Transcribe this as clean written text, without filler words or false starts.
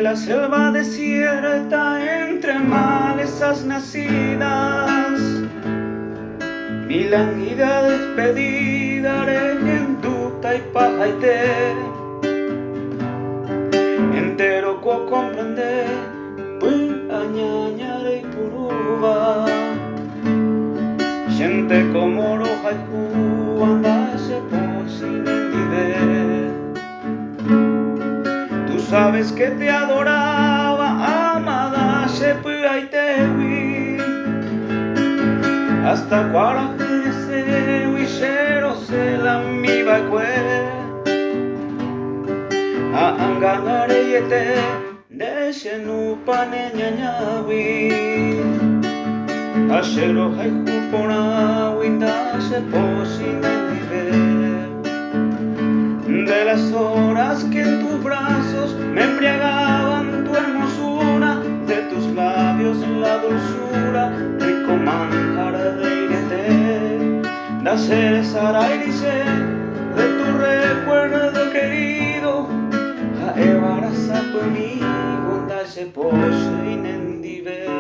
la selva desierta entre malezas nacidas, mi languida despedida regenduta y pajaite entero co comprender pui añañare y puruba gente como roja y ju andase por sin viver. Tú sabes que te adoraba, amada Shepuaitewi, hasta cuarajese huichero se la mi bacue, a anganare yete de shenupane ñañawi, a shero haikupona windase posin viver. De las horas que en tus brazos me embriagaban tu hermosura, de tus labios la dulzura, rico manjar de irete, da ser sarairise, de tu recuerdo querido, a evara sapo mi bondad se pose inendive.